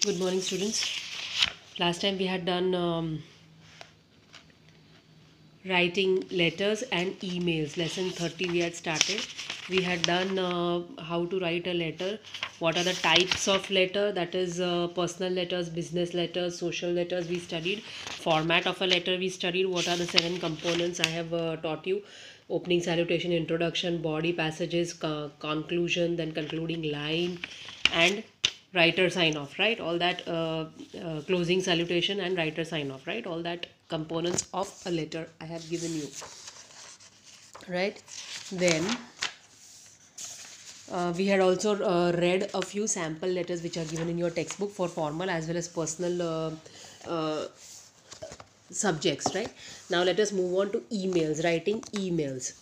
Good morning, students. Last time we had done writing letters and emails. Lesson 30 we had started. We had done how to write a letter. What are the types of letter? That is personal letters, business letters, social letters we studied. Format of a letter we studied. What are the 7 components I have taught you. Opening salutation, introduction, body passages, conclusion, then concluding line, and writer sign off, right? All that closing salutation and writer sign off, right? All that components of a letter I have given you, right? Then we had also read a few sample letters which are given in your textbook for formal as well as personal subjects, right? Now let us move on to emails. Writing emails.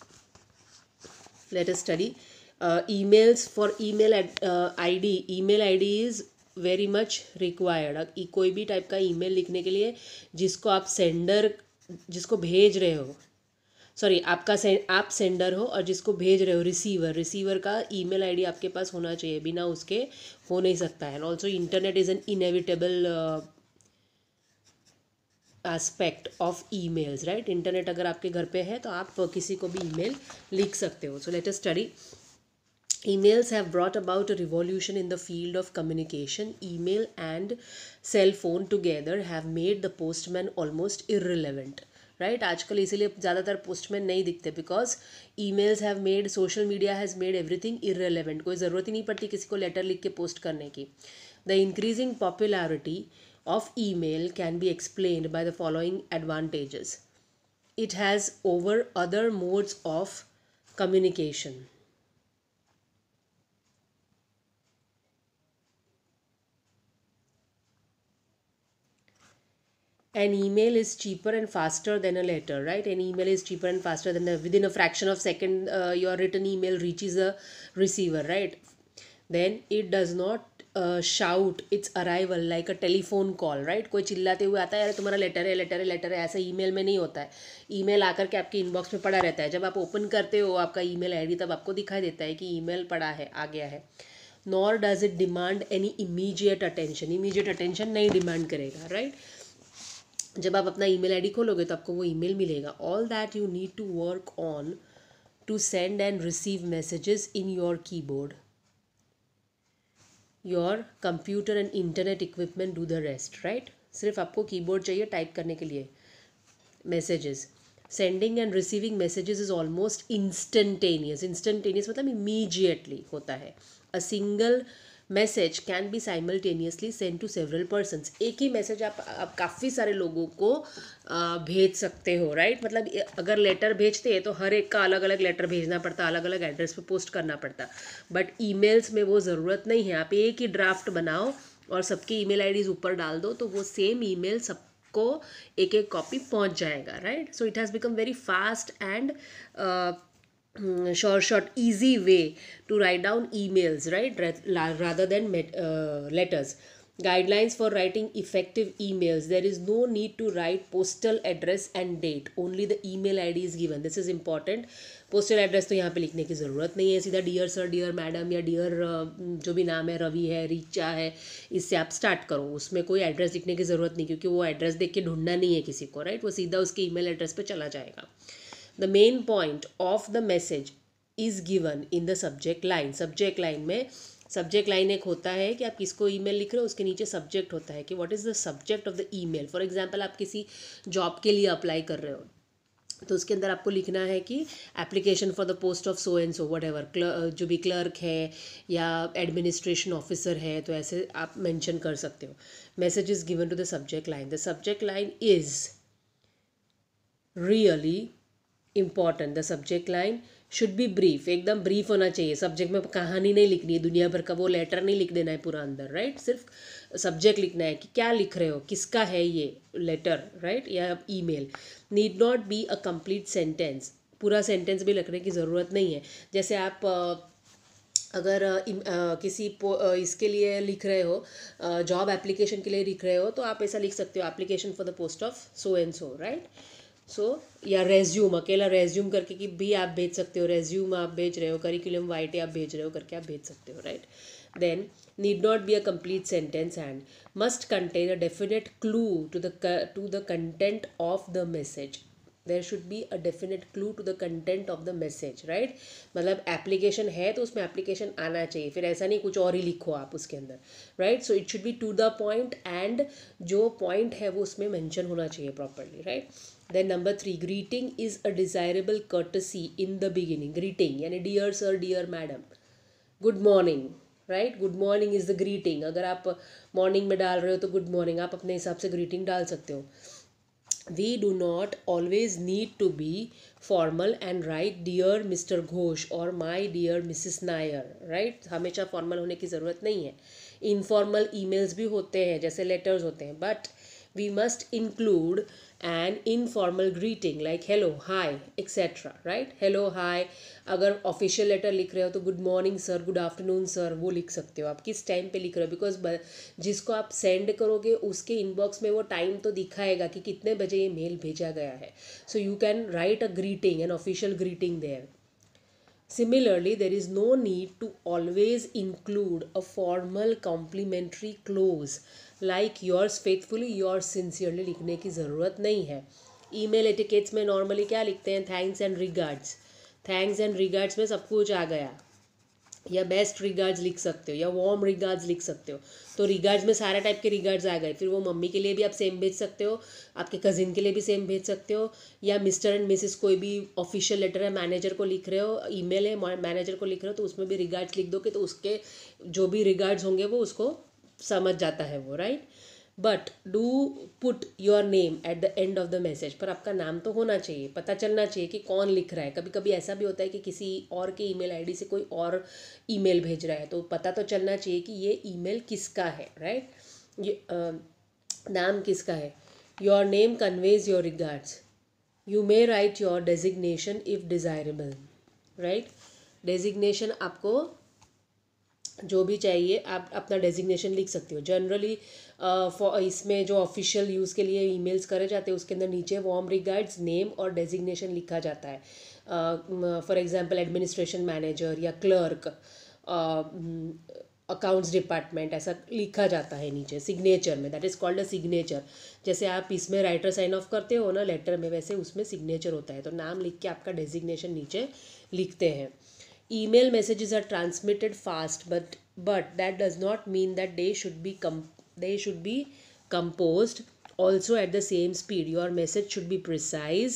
Let us study emails. For email id, email id is very much required. कोई भी type का email लिखने के लिए जिसको आप sender, जिसको भेज रहे हो, सॉरी आप सेंडर हो और जिसको भेज रहे हो रिसीवर का ईमेल आईडी आपके पास होना चाहिए. बिना उसके हो नहीं सकता है. And also internet is an inevitable aspect of emails, right? Internet अगर आपके घर पे है तो आप किसी को भी ईमेल लिख सकते हो. So let us study. Emails have brought about a revolution in the field of communication. Email and cell phone together have made the postman almost irrelevant. Right? आजकल इसीलिए ज़्यादातर पोस्टमैन नहीं दिखते, because emails have made, social media has made everything irrelevant. कोई ज़रूरत ही नहीं पड़ती किसी को लेटर लिख के पोस्ट करने की. The increasing popularity of email can be explained by the following advantages. It has over other modes of communication. An email is cheaper and faster than a letter, right? An email is cheaper and faster than within a fraction of second your written email reaches the receiver, right? Then it does not shout its arrival like a telephone call, right? कोई चिल्लाते हुए आता है, अरे तुम्हारा letter है, letter है, letter है. ऐसा ईमेल में नहीं होता है. ईमेल आकर के आपके इनबॉक्स में पड़ा रहता है. जब आप ओपन करते हो आपका ईमेल आईडी, तब आपको दिखाई देता है कि ईमेल पड़ा है, आ गया है. Nor does it demand any immediate attention. Immediate attention नहीं डिमांड करेगा, राइट? जब आप अपना ईमेल आईडी खोलोगे तो आपको वो ईमेल मिलेगा. All that you need to work on to send and receive messages in your keyboard. Your computer and internet equipment do the rest, right? सिर्फ आपको कीबोर्ड चाहिए टाइप करने के लिए messages. Sending and receiving messages is almost instantaneous. Instantaneous मतलब immediately होता है. A single message can be simultaneously send to several persons. एक ही मैसेज आप काफ़ी सारे लोगों को भेज सकते हो, राइट? मतलब अगर लेटर भेजते हैं तो हर एक का अलग अलग लेटर भेजना पड़ता, अलग अलग एड्रेस पे पोस्ट करना पड़ता. बट ईमेल्स में वो ज़रूरत नहीं है. आप एक ही ड्राफ्ट बनाओ और सबकी ईमेल आईडीज़ ऊपर डाल दो तो वो सेम ईमेल सबको एक एक कॉपी पहुंच जाएगा, right? So it has become very fast and short easy way to write down emails, right? Rather than letters. Guidelines for writing effective emails. There is no need to write postal address and date. Only the email ID is given. This is important. Postal address तो यहाँ पे लिखने की ज़रूरत नहीं है. सीधा dear sir, dear madam या डियर जो भी नाम है, रवि है, रीचा है, इससे आप स्टार्ट करो. उसमें कोई एड्रेस लिखने की ज़रूरत नहीं, क्योंकि वो एड्रेस देख के ढूंढना नहीं है किसी को, राइट? वो सीधा उसके ईमेल एड्रेस पे चला जाएगा. The main point of the message is given in the subject line. Subject line में सब्जेक्ट लाइन एक होता है कि आप किसको ईमेल लिख रहे हो, उसके नीचे सब्जेक्ट होता है कि what is the subject of the email. For example आप किसी जॉब के लिए अप्लाई कर रहे हो तो उसके अंदर आपको लिखना है कि application for the post of so and so, what ever, जो भी क्लर्क है या एडमिनिस्ट्रेशन ऑफिसर है, तो ऐसे आप मेंशन कर सकते हो. Message is given to the subject line. The subject line is really important. The subject line should be brief. एकदम ब्रीफ होना चाहिए. सब्जेक्ट में कहानी नहीं लिखनी है, दुनिया भर का वो लेटर नहीं लिख देना है पूरा अंदर, राइट? सिर्फ सब्जेक्ट लिखना है कि क्या लिख रहे हो, किसका है ये लेटर, राइट, या email. Need not be a complete sentence. पूरा सेंटेंस भी लिखने की ज़रूरत नहीं है. जैसे आप अगर किसी इसके लिए लिख रहे हो, जॉब एप्लीकेशन के लिए लिख रहे हो, तो आप ऐसा लिख सकते हो, application for the post of so and so, right? So या रेज्यूम, अकेला रेज्यूम करके कि भी आप भेज सकते हो. रेज्यूम आप भेज रहे हो, करिकुलम वाइटे आप भेज रहे हो करके आप भेज सकते हो, right? then need not be a complete sentence and must contain a definite clue to the content of the message. There should be a definite clue to the content of the message, right? मतलब application है तो उसमें application आना चाहिए, फिर ऐसा नहीं कुछ और ही लिखो आप उसके अंदर, right? So it should be to the point and जो पॉइंट है वो उसमें मेंशन होना चाहिए properly, right? Then number 3, greeting is a desirable courtesy in the beginning. Greeting यानी dear sir, dear madam, good morning, right? Good morning is the greeting. अगर आप morning में डाल रहे हो तो गुड मॉर्निंग आप अपने हिसाब से ग्रीटिंग डाल सकते हो. We do not always need to be formal and write dear Mr. Ghosh or my dear Mrs. Nair, right? हमेशा फॉर्मल होने की ज़रूरत नहीं है. इनफॉर्मल ईमेल्स भी होते हैं जैसे लेटर्स होते हैं, but we must include an informal greeting like hello, hi, etc. right? hello, hi. अगर ऑफिशियल लेटर लिख रहे हो तो good morning sir, good afternoon sir, वो लिख सकते हो. आप किस टाइम पे लिख रहे हो, बिकॉज जिसको आप सेंड करोगे उसके इनबॉक्स में वो टाइम तो दिखाएगा कि कितने बजे ये मेल भेजा गया है. So you can write a greeting, an official greeting there. Similarly, there is no need to always include a formal complimentary clause like yours faithfully, yours sincerely लिखने की ज़रूरत नहीं है. ईमेल एटिकेट्स में नॉर्मली क्या लिखते हैं? Thanks and regards. Thanks and regards में सब कुछ आ गया, या बेस्ट रिगार्ड्स लिख सकते हो, या वार्म रिगार्ड्स लिख सकते हो. तो रिगार्ड्स में सारे टाइप के रिगार्ड्स आ गए. फिर वो मम्मी के लिए भी आप सेम भेज सकते हो, आपके कज़िन के लिए भी सेम भेज सकते हो, या मिस्टर एंड मिसेस कोई भी ऑफिशियल लेटर है, मैनेजर को लिख रहे हो, ईमेल है मैनेजर को लिख रहे हो, तो उसमें भी रिगार्ड्स लिख दो कि तो उसके जो भी रिगार्ड्स होंगे वो उसको समझ जाता है वो, right? But do put your name at the end of the message. पर आपका नाम तो होना चाहिए, पता चलना चाहिए कि कौन लिख रहा है. कभी कभी ऐसा भी होता है कि किसी और के ईमेल आईडी से कोई और ईमेल भेज रहा है, तो पता तो चलना चाहिए कि ये ईमेल किसका है, राइट? ये नाम किसका है. Your name conveys your regards. You may right your designation if desirable, right? Designation आपको जो भी चाहिए आप अपना डेजिग्नेशन लिख सकते हो. जनरली इसमें जो ऑफिशियल यूज़ के लिए ईमेल्स करे जाते हैं उसके अंदर नीचे वार्म रिगार्ड्स, नेम और डेजिग्नेशन लिखा जाता है. फॉर एग्जांपल एडमिनिस्ट्रेशन मैनेजर या क्लर्क, अकाउंट्स डिपार्टमेंट, ऐसा लिखा जाता है नीचे सिग्नेचर में. That is called a signature. जैसे आप इसमें राइटर साइन ऑफ करते हो ना लेटर में, वैसे उसमें सिग्नेचर होता है. तो नाम लिख के आपका डेजिग्नेशन नीचे लिखते हैं. Email messages are transmitted fast, but that does not mean that they should be composed also at the same speed. Your message should be precise,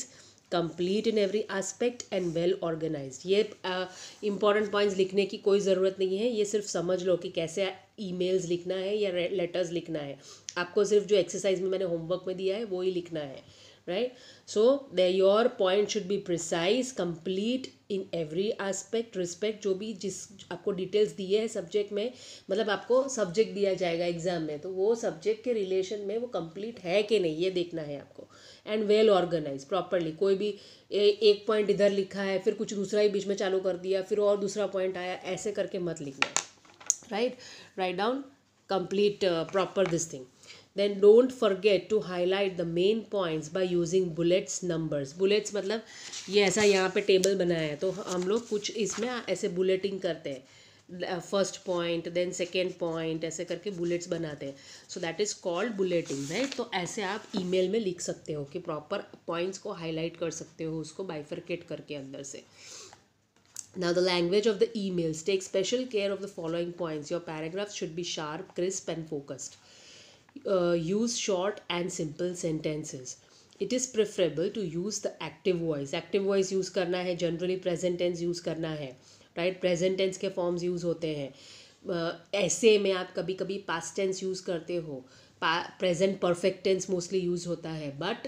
complete in every aspect and well organized. ये important points लिखने की कोई ज़रूरत नहीं है. ये सिर्फ समझ लो कि कैसे emails लिखना है या letters लिखना है. आपको सिर्फ जो exercise में मैंने homework में दिया है वो ही लिखना है, right? So your point should be precise, complete in every aspect, respect जो भी जिस आपको डिटेल्स दिए हैं सब्जेक्ट में, मतलब आपको सब्जेक्ट दिया जाएगा एग्जाम में, तो वो सब्जेक्ट के रिलेशन में वो कंप्लीट है कि नहीं ये देखना है आपको. And well organise properly. कोई भी एक पॉइंट इधर लिखा है फिर कुछ दूसरा ही बीच में चालू कर दिया, फिर और दूसरा पॉइंट आया, ऐसे करके मत लिखना, right? Write down complete proper this thing. Then don't forget to highlight the main points by using bullets numbers. bullets मतलब ये ऐसा यहाँ पे टेबल बनाया है तो हम लोग कुछ इसमें ऐसे बुलेटिंग करते हैं. First point then second point ऐसे करके बुलेट्स बनाते हैं. So that is called bulleting, right? तो ऐसे आप ईमेल में लिख सकते हो कि प्रॉपर पॉइंट्स को हाईलाइट कर सकते हो, उसको बाइफरकेट करके अंदर से. Now the language of the emails. Take special care of the following points. Your paragraphs should be sharp, crisp and focused. Use short and simple sentences. It is preferable to use the active voice. Active voice use करना है, generally present tense use करना है, right? Present tense के forms use होते हैं. ऐसे में आप कभी कभी past tense use करते हो, present perfect tense mostly use होता है, but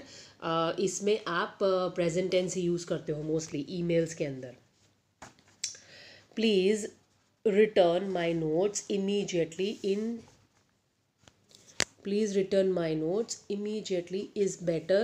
इसमें आप present tense ही use करते हो mostly emails के अंदर. Please return my notes immediately is better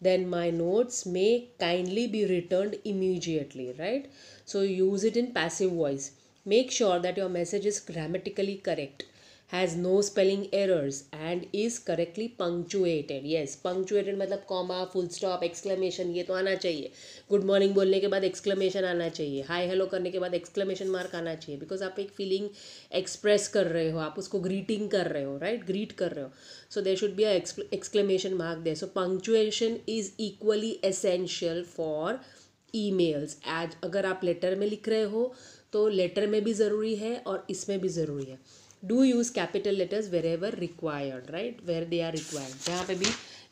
than my notes may kindly be returned immediately, right? So use it in passive voice. Make sure that your message is grammatically correct. Has no spelling errors and is correctly punctuated. Yes, punctuated मतलब comma, full stop, exclamation, ये तो आना चाहिए. Good morning बोलने के बाद exclamation आना चाहिए. हाय हेलो करने के बाद एक्सक्लेमेशन मार्क आना चाहिए. बिकॉज आप एक फीलिंग एक्सप्रेस कर रहे हो, आप उसको ग्रीटिंग कर रहे हो, राइट, ग्रीट कर रहे हो. So there should be a exclamation mark there. So punctuation is equally essential for emails. As अगर आप लेटर में लिख रहे हो तो लेटर में भी ज़रूरी है और इसमें भी ज़रूरी है. Do use capital letters wherever required, right, where they are required. जहाँ पे भी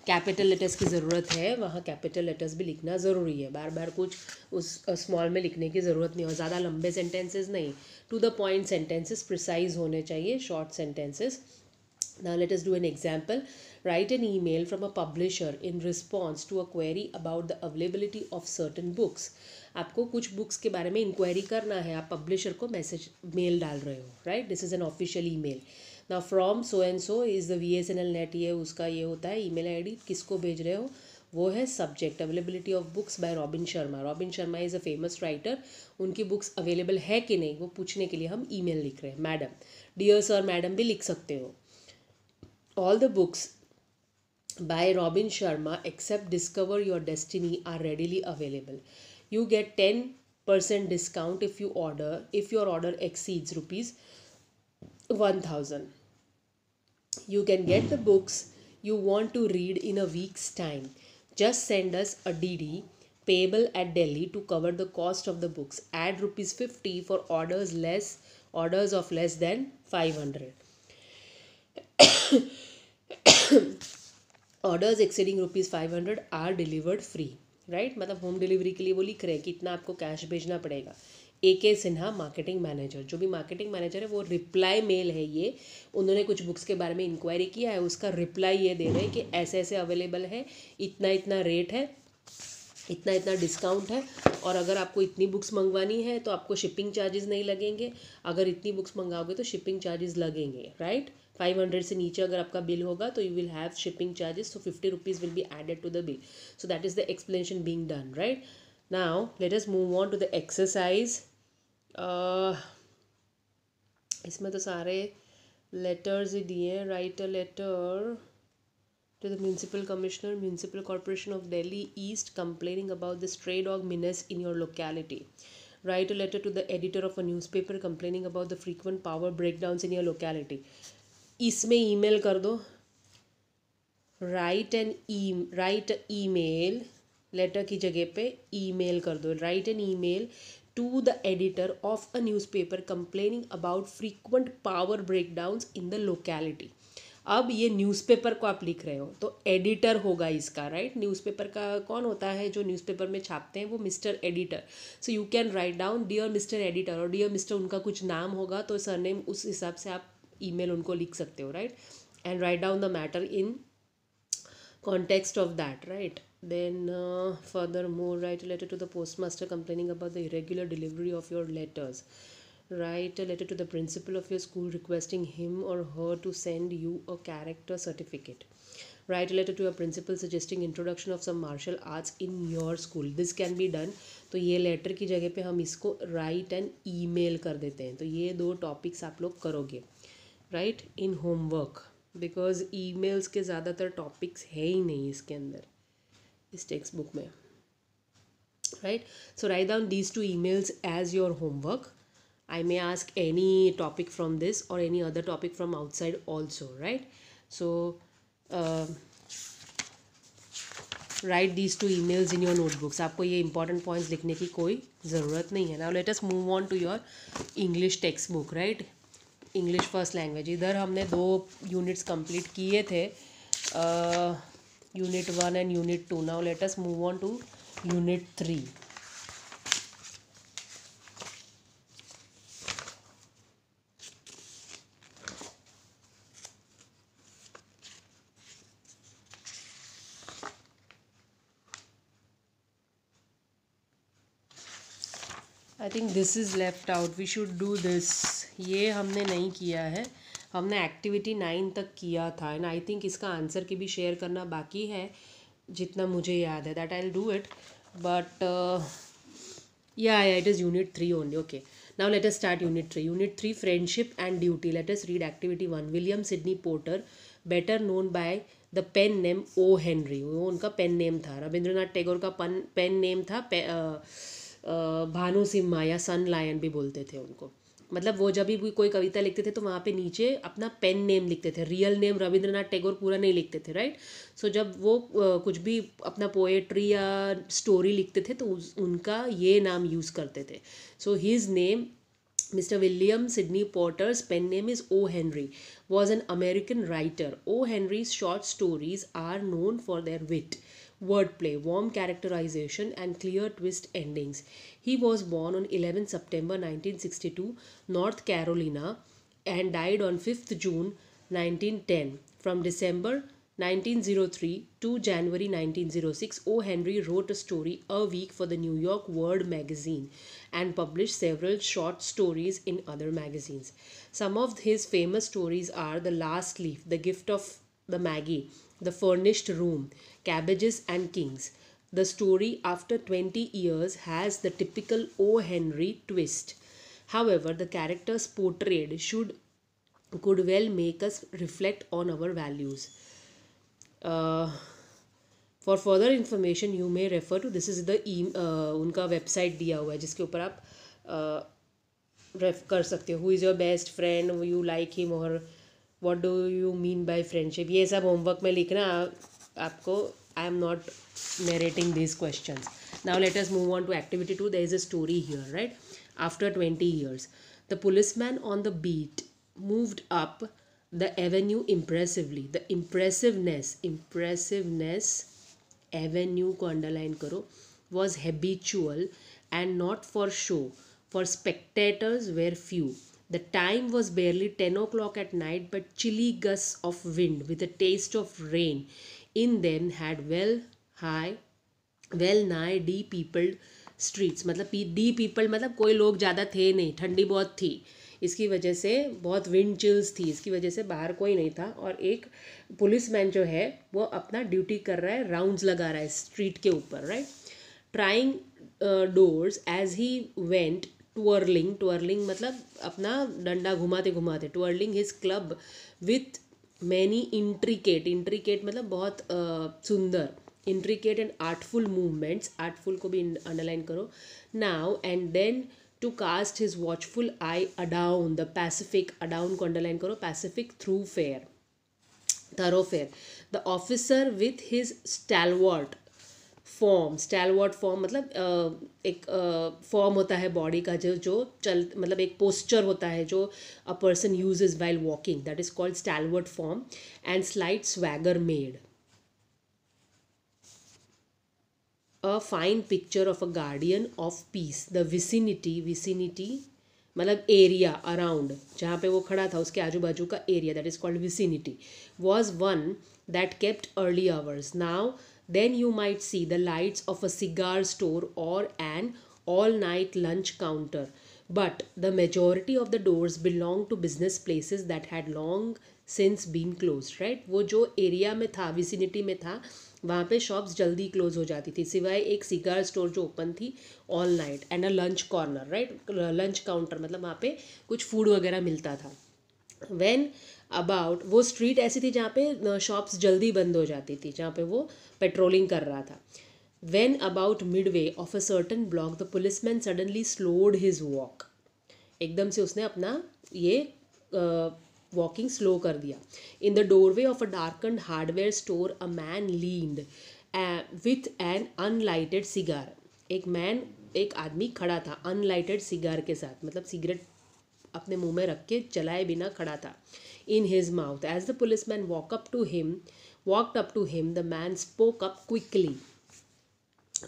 कैपिटल लेटर्स की ज़रूरत है वहाँ कैपिटल लेटर्स भी लिखना ज़रूरी है. बार बार कुछ उस स्मॉल में लिखने की ज़रूरत नहीं, और ज़्यादा लंबे सेंटेंसेस नहीं. To the point sentences precise होने चाहिए, short sentences. Now let us do an example. Write an email from a publisher in response to a query about the availability of certain books. आपको कुछ books के बारे में inquiry करना है, आप पब्लिशर को मैसेज मेल डाल रहे हो, right. This is an official email. Now from so and so is the VSNL net, ये उसका ये होता है ईमेल आईडी. किसको भेज रहे हो, वो है subject availability of books by Robin Sharma. Robin Sharma is a famous writer. उनकी बुक्स अवेलेबल है कि नहीं वो पूछने के लिए हम ईमेल लिख रहे हैं. मैडम, डियर सर, मैडम भी लिख सकते हो. All the books by Robin Sharma except Discover Your Destiny are readily available. You get 10% discount if your order exceeds rupees 1000. You can get the books you want to read in a week's time. Just send us a DD payable at Delhi to cover the cost of the books. Add rupees 50 for orders of less than 500. Orders exceeding ₹500 are delivered free, right. मतलब home delivery के लिए वो लिख रहे हैं कि इतना आपको कैश भेजना पड़ेगा. AK सिन्हा मार्केटिंग मैनेजर, जो भी मार्केटिंग मैनेजर है वो रिप्लाई मेल है ये. उन्होंने कुछ बुक्स के बारे में इंक्वायरी किया है, उसका रिप्लाई ये दे रहे हैं कि ऐसे ऐसे अवेलेबल है, इतना इतना रेट है, इतना इतना डिस्काउंट है, और अगर आपको इतनी बुक्स मंगवानी है तो आपको शिपिंग चार्जेस नहीं लगेंगे, अगर इतनी बुक्स मंगाओगे तो शिपिंग चार्जेस लगेंगे, राइट. 500 से नीचे अगर आपका बिल होगा तो you will have shipping charges, so 50 rupees will be added to the bill. So that is the explanation being done, right. Now let us move on to the exercise. इसमें तो सारे letters ही दिए. Write a letter to the Municipal Commissioner, Municipal Corporation of Delhi East, complaining about the stray dog menace in your locality. Write a letter to the editor of a newspaper complaining about the frequent power breakdowns in your locality. इसमें email कर दो. Right email, letter की जगह पे email कर दो. Write an email to the editor of a newspaper complaining about frequent power breakdowns in the locality. अब ये न्यूज़पेपर को आप लिख रहे हो तो एडिटर होगा इसका, राइट. न्यूज़पेपर का कौन होता है, जो न्यूज़पेपर में छापते हैं वो mister editor. So you can write down dear mister editor, और डियर मिस्टर उनका कुछ नाम होगा तो सरनेम उस हिसाब से आप ईमेल उनको लिख सकते हो, right. And write down the matter in context of that, right. Then furthermore, write a letter to the postmaster complaining about the irregular delivery of your letters. Write a letter to the principal of your school requesting him or her to send you a character certificate. Write a letter to your principal suggesting introduction of some martial arts in your school. This can be done. तो ये letter की जगह पे हम इसको right and email कर देते हैं. तो ये दो टॉपिक्स आप लोग करोगे, right, in homework. Because emails के ज़्यादातर टॉपिक्स है ही नहीं इसके अंदर, इस टेक्स्ट बुक में, right. So write down these 2 emails as your homework. I may ask any topic from this or any other topic from outside also, right. So write these 2 emails in your notebooks. आपको ये important points लिखने की कोई ज़रूरत नहीं है. Now let us move on to your English textbook, right. English first language. इधर हमने 2 यूनिट्स कंप्लीट किए थे, unit 1 and unit 2. Now let us move on to unit 3. I think this is left out, we should do this. ये हमने नहीं किया है, हमने एक्टिविटी 9 तक किया था. एंड आई थिंक इसका आंसर की भी शेयर करना बाकी है जितना मुझे याद है. That I will do it, but या it is unit 3 only. Okay, Now let us start unit 3. Unit 3, friendship and duty. Let us read activity 1. William Sidney Porter, better known by the pen name O. Henry. वो उनका pen name था. रविंद्रनाथ टैगोर का pen name था भानु सिम्हा या सन lion भी बोलते थे उनको. मतलब वो जब भी कोई कविता लिखते थे तो वहाँ पे नीचे अपना पेन नेम लिखते थे. रियल नेम रविंद्रनाथ टैगोर पूरा नहीं लिखते थे, राइट. सो जब वो कुछ भी अपना पोएट्री या स्टोरी लिखते थे तो उनका ये नाम यूज़ करते थे. So his name, Mr. William Sidney Porter's pen name is O. Henry, was an American writer. O. Henry's short stories are known for their wit, wordplay, warm characterization, and clear twist endings. He was born on 11 September 1962, North Carolina, and died on 5th June 1910. From December 1903 to January 1906, O. Henry wrote a story a week for the New York World magazine and published several short stories in other magazines. Some of his famous stories are The Last Leaf, The Gift of the Maggie, The Furnished Room, Cabbages and Kings. The story, after 20 years, has the typical O. Henry twist. However, the characters portrayed could well make us reflect on our values. For further information you may refer to, this is the उनका website दिया हुआ है जिसके ऊपर आप रेफ कर सकते हो. Who is your best friend, you like him, और what do you mean by friendship. ये सब होमवर्क में लिखना आपको. I am not narrating this questions. Now let us move on to activity 2. There is a story here, right. After 20 years, the policeman on the beat moved up the avenue impressively. The impressiveness avenue को underline करो, was habitual and not for show, for spectators were few. The time was barely 10 o'clock at night, but chilly gusts of wind with a taste of rain in them had well nigh de-peopled streets. मतलब de-peopled मतलब कोई लोग ज़्यादा थे नहीं, ठंडी बहुत थी, इसकी वजह से बहुत विंड चिल्स थी, इसकी वजह से बाहर कोई नहीं था. और एक पुलिसमैन जो है वो अपना ड्यूटी कर रहा है, राउंड्स लगा रहा है स्ट्रीट के ऊपर, right. Trying doors as he went, twirling मतलब अपना डंडा घुमाते घुमाते, twirling his club with many intricate मतलब बहुत सुंदर, intricate and artful movements. Artful को भी अंडरलाइन करो. Now and then to cast his watchful eye adown the Pacific, adown को underline करो, Pacific thoroughfare. The officer with his stalwart form मतलब एक फॉर्म होता है बॉडी का जो चल मतलब एक पोस्चर होता है जो a person uses while walking, that is called stalwart form, and slight swagger made a fine picture of a guardian of peace. The vicinity मतलब एरिया अराउंड, जहाँ पे वो खड़ा था उसके आजू बाजू का area, that is called vicinity, was one that kept early hours. Now then you might see the lights of a cigar store or an all night lunch counter, but the majority of the doors belong to business places that had long since been closed, right. वो जो area में था, vicinity में था, वहाँ पे shops जल्दी close हो जाती थी, सिवाय एक सिगार स्टोर जो ओपन थी all night, and a lunch corner, right. Lunch counter मतलब वहाँ पे कुछ फूड वगैरह मिलता था. व्हेन अबाउट, वो स्ट्रीट ऐसी थी जहाँ पे शॉप्स जल्दी बंद हो जाती थी, जहाँ पे वो पेट्रोलिंग कर रहा था. When about midway of a certain block, the policeman suddenly slowed his walk. एकदम से उसने अपना ये वॉकिंग स्लो कर दिया. In the doorway of a darkened hardware store a man leaned with an unlighted cigar. एक आदमी खड़ा था अनलाइटेड सिगार के साथ, मतलब सिगरेट अपने मुंह में रख के जलाए बिना खड़ा था. In his mouth. As the policeman walked up to him the man spoke up quickly.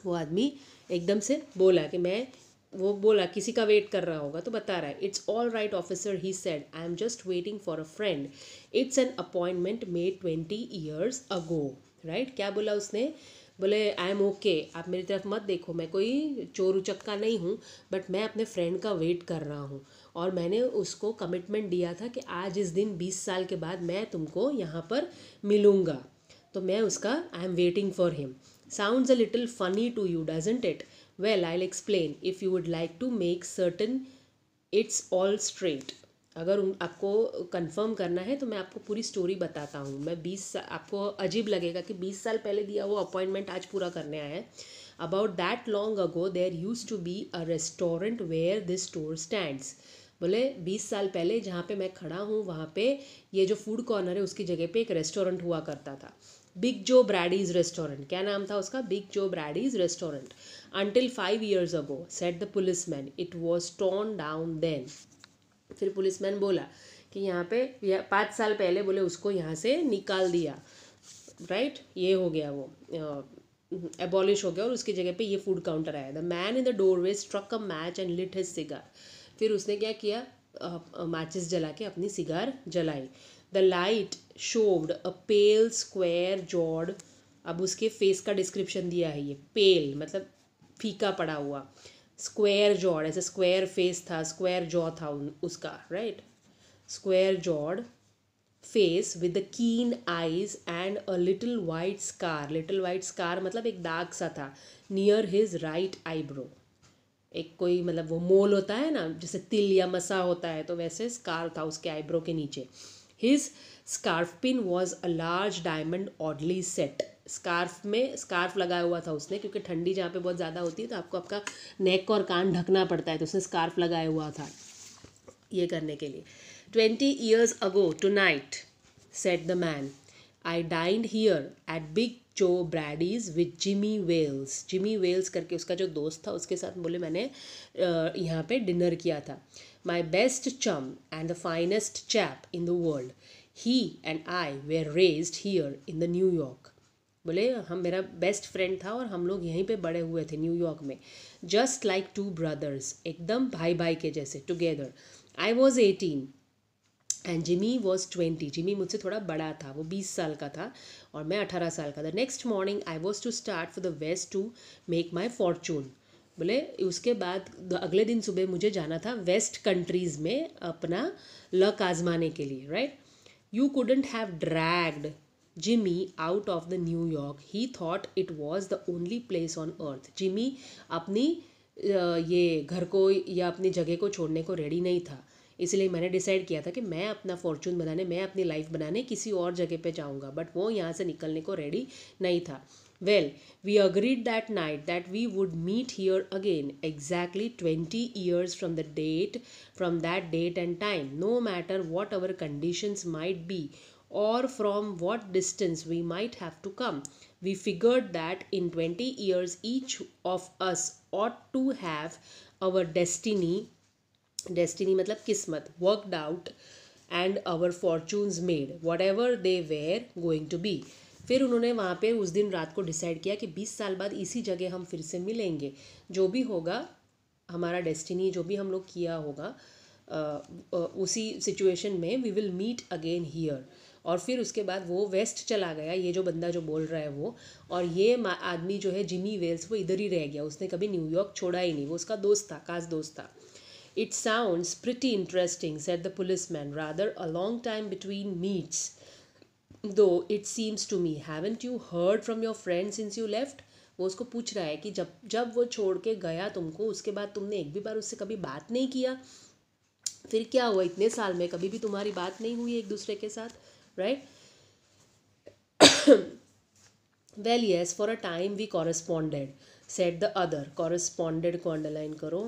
वो आदमी एकदम से बोला कि वो बोला किसी का वेट कर रहा होगा तो बता रहा है. It's all right officer, he said, I am just waiting for a friend. It's an appointment made 20 years ago, right. क्या बोला उसने? बोले आई एम ओके, आप मेरी तरफ मत देखो, मैं कोई चोर उचक्का नहीं हूँ, बट मैं अपने फ्रेंड का वेट कर रहा हूँ और मैंने उसको कमिटमेंट दिया था कि आज इस दिन 20 साल के बाद मैं तुमको यहाँ पर मिलूँगा, तो मैं उसका I am waiting for him. Sounds a little funny to you, doesn't it? Well, I'll explain. If you would like to make certain it's all straight. अगर आपको कंफर्म करना है तो मैं आपको पूरी स्टोरी बताता हूँ। मैं 20 आपको अजीब लगेगा कि 20 साल पहले दिया वो अपॉइंटमेंट आज पूरा करने आया है। About that long ago there use to be a restaurant where this store stands. बोले 20 साल पहले जहाँ पे मैं खड़ा हूँ वहाँ पे ये जो फूड कॉर्नर है उसकी जगह पे एक रेस्टोरेंट हुआ करता था। बिग जो ब्रैडीज रेस्टोरेंट, क्या नाम था उसका? बिग जो ब्रैडीज restaurant. Until 5 years ago, said the policeman, it was torn down then. फिर पुलिसमैन बोला कि यहाँ पे 5 साल पहले बोले उसको यहाँ से निकाल दिया, राइट? ये हो गया, वो एबॉलिश हो गया और उसकी जगह पे ये फूड काउंटर आया। The man in the doorway struck a match and lit his cigar. फिर उसने क्या किया? मैचेस जला के अपनी सिगार जलाई। The light showed a pale square jawed. अब उसके फेस का डिस्क्रिप्शन दिया है, ये पेल मतलब फीका पड़ा हुआ, स्क्वायर जॉड ऐसे स्क्वायर फेस था, स्क्वायर जॉ था उसका, right? Square jawed face with the keen eyes and a little white scar. Little white scar मतलब एक दाग सा था नियर हिज राइट आईब्रो। एक कोई मतलब वो मोल होता है ना, जैसे तिल या मसा होता है, तो वैसे स्कार था उसके आईब्रो के नीचे। His scarf pin was a large diamond oddly set. Scarf में स्कार्फ लगाया हुआ था उसने, क्योंकि ठंडी जहाँ पे बहुत ज़्यादा होती है तो आपको आपका नेक और कान ढकना पड़ता है, तो उसने स्कार्फ लगाया हुआ था ये करने के लिए। 20 years ago tonight, said the man, I dined here at Big Joe Brady's with Jimmy Wales. Jimmy Wales करके उसका जो दोस्त था उसके साथ बोले मैंने यहाँ पे डिनर किया था. My best chum and the finest chap in the world. He and I were raised here in the New York. बोले हम मेरा बेस्ट फ्रेंड था और हम लोग यहीं पे बड़े हुए थे न्यूयॉर्क में. जस्ट लाइक टू ब्रदर्स, एकदम भाई भाई के जैसे, together. I was 18 and Jimmy was 20. Jimmy मुझसे थोड़ा बड़ा था, वो 20 साल का था और मैं 18 साल का. The next morning I was to start for the west to make my fortune. बोले उसके बाद अगले दिन सुबह मुझे जाना था वेस्ट कंट्रीज़ में अपना लक आजमाने के लिए, right? You couldn't have dragged Jimmy out of the New York. He thought it was the only place on earth. Jimmy अपनी ये घर को या अपनी जगह को छोड़ने को रेडी नहीं था, इसलिए मैंने डिसाइड किया था कि मैं अपना फॉर्चून बनाने, मैं अपनी लाइफ बनाने किसी और जगह पे जाऊंगा, बट वो यहाँ से निकलने को रेडी नहीं था. Well, we agreed that night that we would meet here again exactly 20 years from that date and time, no matter what our conditions might be or from what distance we might have to come. We figured that in 20 years each of us ought to have our destiny मतलब किस्मत, worked out and our fortunes made, whatever they were going to be. फिर उन्होंने वहाँ पे उस दिन रात को डिसाइड किया कि 20 साल बाद इसी जगह हम फिर से मिलेंगे. जो भी होगा हमारा डेस्टिनी, जो भी हम लोग किया होगा उसी सिचुएशन में we will meet again here. और फिर उसके बाद वो वेस्ट चला गया, ये जो बंदा जो बोल रहा है वो, और ये आदमी जो है जिमी वेल्स वो इधर ही रह गया, उसने कभी न्यूयॉर्क छोड़ा ही नहीं, वो उसका दोस्त था, खास दोस्त था. It sounds pretty interesting, said the policeman, rather a long time between meets though it seems to me. Haven't you heard from your friend since you left. वो उसको पूछ रहा है कि जब जब वो छोड़ के गया तुमको, उसके बाद तुमने एक भी बार उससे कभी बात नहीं किया. फिर क्या हुआ, इतने साल में कभी भी तुम्हारी बात नहीं हुई एक दूसरे के साथ, right? Well yes, for a time we corresponded, said the other. Corresponded को अंडरलाइन करो.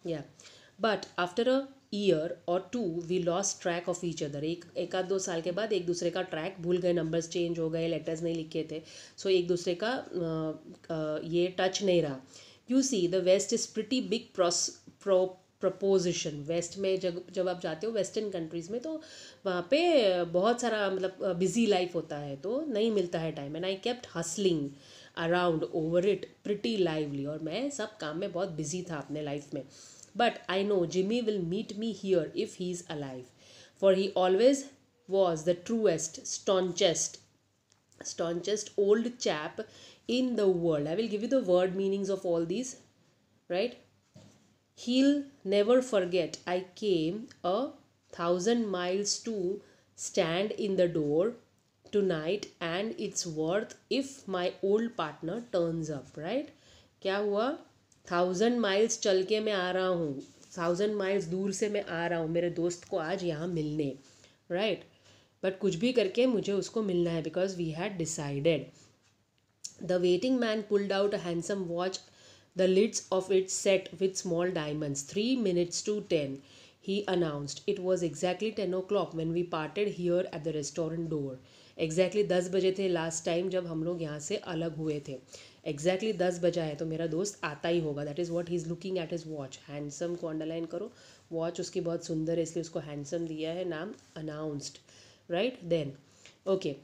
या but after a year or two we lost track of each other. एक आध 2 साल के बाद एक दूसरे का ट्रैक भूल गए, नंबर्स चेंज हो गए, लेटर्स नहीं लिखे थे, सो एक दूसरे का ये टच नहीं रहा. You see the west is pretty big proposition. West में जब आप जाते हो वेस्टर्न कंट्रीज़ में, तो वहाँ पे बहुत सारा मतलब बिजी लाइफ होता है, तो नहीं मिलता है time. And I kept hustling around over it pretty lively. और मैं सब काम में बहुत बिजी था अपने लाइफ में. But I know Jimmy will meet me here if he is alive, for he always was the truest staunchest old chap in the world. I will give you the word meanings of all these, right? He'll never forget I came 1,000 miles to stand in the door tonight, and it's worth if my old partner turns up, right? क्या हुआ? 1000 miles चल के मैं आ रहा हूँ, 1000 miles दूर से मैं आ रहा हूँ मेरे दोस्त को आज यहाँ मिलने, राइट. बट कुछ भी करके मुझे उसको मिलना है, because we had decided. The waiting man pulled out a handsome watch, the lids of it set with small diamonds. 3 minutes to 10, he announced. It was exactly 10 o'clock when we parted here at the restaurant door. Exactly 10 बजे थे last time जब हम लोग यहाँ से अलग हुए थे. Exactly 10 बजा है तो मेरा दोस्त आता ही होगा. That is what he is looking at his watch. Handsome को अंडरलाइन करो. वॉच उसकी बहुत सुंदर है इसलिए उसको हैंडसम दिया है नाम. Announced, right. Then okay,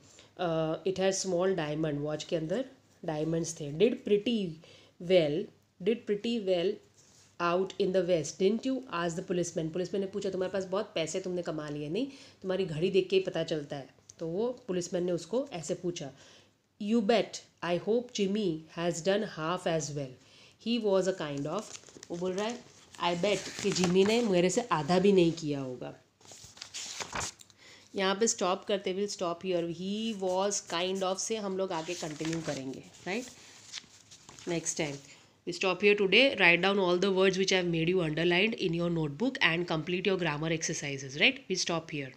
it has small diamond. Watch के अंदर डायमंड्स थे. Did pretty well out in the west didn't you आज द पुलिसमैन. पुलिसमैन ने पूछा तुम्हारे पास बहुत पैसे तुमने कमा लिए. नहीं, तुम्हारी घड़ी देख के ही पता चलता है. तो वो पुलिसमैन ने उसको ऐसे पूछा. You bet I hope Jimmy has done half as well. He was a kind of, वो बोल रहा है आई बेट कि जिमी ने मेरे से आधा भी नहीं किया होगा. यहाँ पे स्टॉप करते, will stop here. He was kind of से हम लोग आगे कंटिन्यू करेंगे, right, next time. We stop here today. Write down all the words which I have made you underlined in your notebook and complete your grammar exercises, right? We stop here.